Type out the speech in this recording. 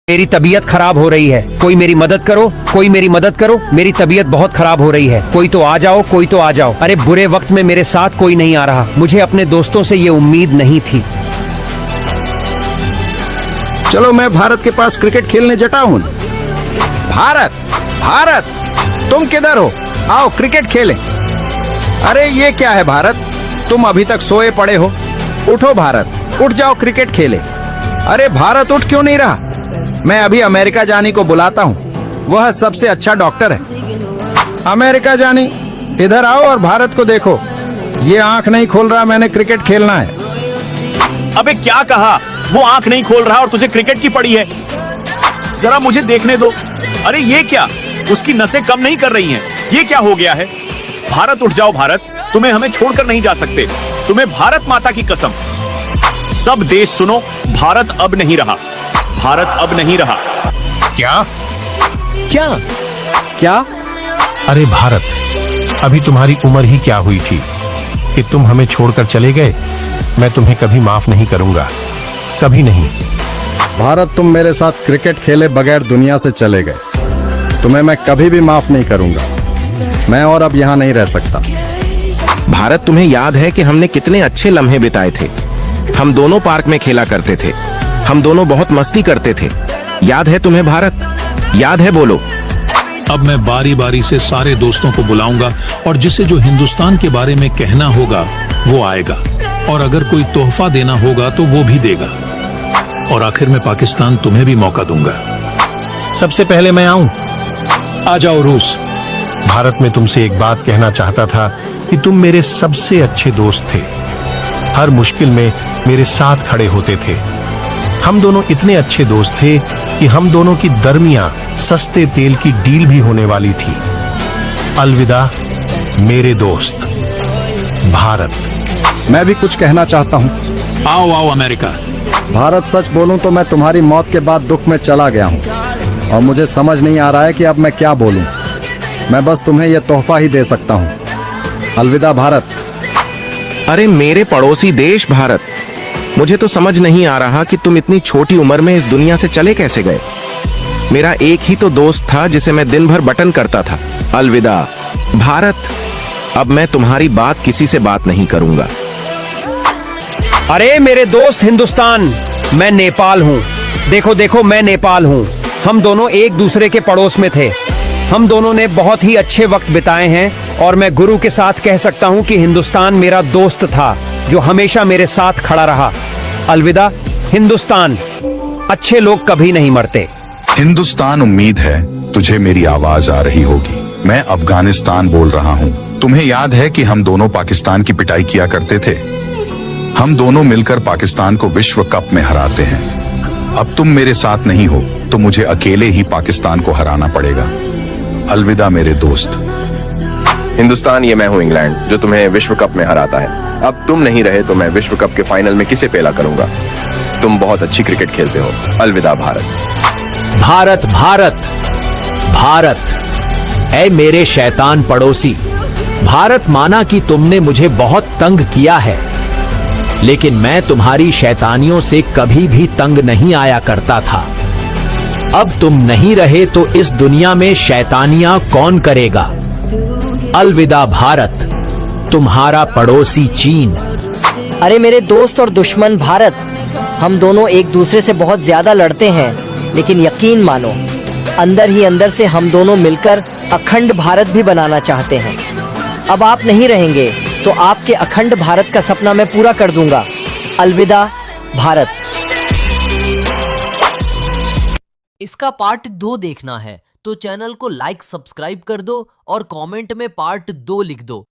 मेरी तबीयत खराब हो रही है, कोई मेरी मदद करो, कोई मेरी मदद करो, मेरी तबीयत बहुत खराब हो रही है, कोई तो आ जाओ, कोई तो आ जाओ। अरे बुरे वक्त में मेरे साथ कोई नहीं आ रहा, मुझे अपने दोस्तों से ये उम्मीद नहीं थी। चलो मैं भारत के पास क्रिकेट खेलने जटा हूँ। भारत, भारत, तुम किधर हो? आओ क्रिकेट खेलें। अरे ये क्या है भारत, तुम अभी तक सोए पड़े हो। उठो भारत, उठ जाओ क्रिकेट खेले। अरे भारत उठ क्यों नहीं रहा? मैं अभी अमेरिका जानी को बुलाता हूँ, वह सबसे अच्छा डॉक्टर है। अमेरिका जानी, इधर आओ और भारत को देखो, ये आंख नहीं खोल रहा, मैंने क्रिकेट खेलना है। अबे क्या कहा? वो आंख नहीं खोल रहा और तुझे क्रिकेट की पड़ी है। जरा मुझे देखने दो। अरे ये क्या, उसकी नसें कम नहीं कर रही हैं। ये क्या हो गया है? भारत उठ जाओ भारत, तुम्हें हमें छोड़कर नहीं जा सकते। तुम्हें भारत माता की कसम। सब देश सुनो, भारत अब नहीं रहा, भारत अब नहीं रहा। क्या क्या क्या? अरे भारत, अभी तुम्हारी उम्र ही क्या हुई थी कि तुम हमें छोड़कर चले गए? मैं तुम्हें कभी माफ नहीं करूंगा, कभी नहीं। भारत, तुम मेरे साथ क्रिकेट खेले बगैर दुनिया से चले गए, तुम्हें मैं कभी भी माफ नहीं करूंगा। मैं और अब यहाँ नहीं रह सकता। भारत, तुम्हें याद है कि हमने कितने अच्छे लम्हे बिताए थे? हम दोनों पार्क में खेला करते थे, हम दोनों बहुत मस्ती करते थे। याद है तुम्हें भारत? याद है? बोलो। अब मैं बारी बारी से सारे दोस्तों को बुलाऊंगा और जिसे जो हिंदुस्तान के बारे में कहना होगा वो आएगा, और अगर कोई तोहफा देना होगा तो वो भी देगा, और आखिर में पाकिस्तान तुम्हें भी मौका दूंगा। सबसे पहले मैं आऊं। आ जाओ रूस। भारत, में तुमसे एक बात कहना चाहता था कि तुम मेरे सबसे अच्छे दोस्त थे, हर मुश्किल में मेरे साथ खड़े होते थे। हम दोनों इतने अच्छे दोस्त थे कि हम दोनों की दरमियां सस्ते तेल की डील भी होने वाली थी। अलविदा मेरे दोस्त भारत। मैं भी कुछ कहना चाहता हूँ। आओ आओ अमेरिका। भारत, सच बोलूं तो मैं तुम्हारी मौत के बाद दुख में चला गया हूँ और मुझे समझ नहीं आ रहा है कि अब मैं क्या बोलूं। मैं बस तुम्हें यह तोहफा ही दे सकता हूँ। अलविदा भारत। अरे मेरे पड़ोसी देश भारत, मुझे तो समझ नहीं आ रहा कि तुम इतनी छोटी उम्र में इस दुनिया से चले कैसे गए। मेरा एक ही तो दोस्त था जिसे मैं दिन भर बटन करता था। अलविदा भारत, अब मैं तुम्हारी बात किसी से बात नहीं करूंगा। अरे मेरे दोस्त हिंदुस्तान, मैं नेपाल हूँ। देखो देखो, मैं नेपाल हूँ। हम दोनों एक दूसरे के पड़ोस में थे, हम दोनों ने बहुत ही अच्छे वक्त बिताए हैं, और मैं गुरु के साथ कह सकता हूँ कि हिंदुस्तान मेरा दोस्त था जो हमेशा मेरे साथ खड़ा रहा। अलविदा हिंदुस्तान, अच्छे लोग कभी नहीं मरते। हिंदुस्तान, उम्मीद है तुझे मेरी आवाज आ रही होगी। मैं अफगानिस्तान बोल रहा हूँ। तुम्हें याद है कि हम दोनों पाकिस्तान की पिटाई किया करते थे? हम दोनों मिलकर पाकिस्तान को विश्व कप में हराते हैं। अब तुम मेरे साथ नहीं हो तो मुझे अकेले ही पाकिस्तान को हराना पड़ेगा। अलविदा मेरे दोस्त। हिंदुस्तान, ये मैं हूँ इंग्लैंड जो तुम्हें विश्व कप में हराता है। अब तुम नहीं रहे तो मैं विश्व कप के फाइनल में किसे पेला करूंगा? तुम बहुत अच्छी क्रिकेट खेलते हो। अलविदा भारत। भारत भारत भारत, ऐ मेरे शैतान पड़ोसी भारत, माना कि तुमने मुझे बहुत तंग किया है, लेकिन मैं तुम्हारी शैतानियों से कभी भी तंग नहीं आया करता था। अब तुम नहीं रहे तो इस दुनिया में शैतानियां कौन करेगा? अलविदा भारत, तुम्हारा पड़ोसी चीन। अरे मेरे दोस्त और दुश्मन भारत, हम दोनों एक दूसरे से बहुत ज्यादा लड़ते हैं, लेकिन यकीन मानो अंदर ही अंदर से हम दोनों मिलकर अखंड भारत भी बनाना चाहते हैं। अब आप नहीं रहेंगे तो आपके अखंड भारत का सपना मैं पूरा कर दूंगा। अलविदा भारत। इसका पार्ट 2 देखना है तो चैनल को लाइक सब्सक्राइब कर दो और कमेंट में पार्ट 2 लिख दो।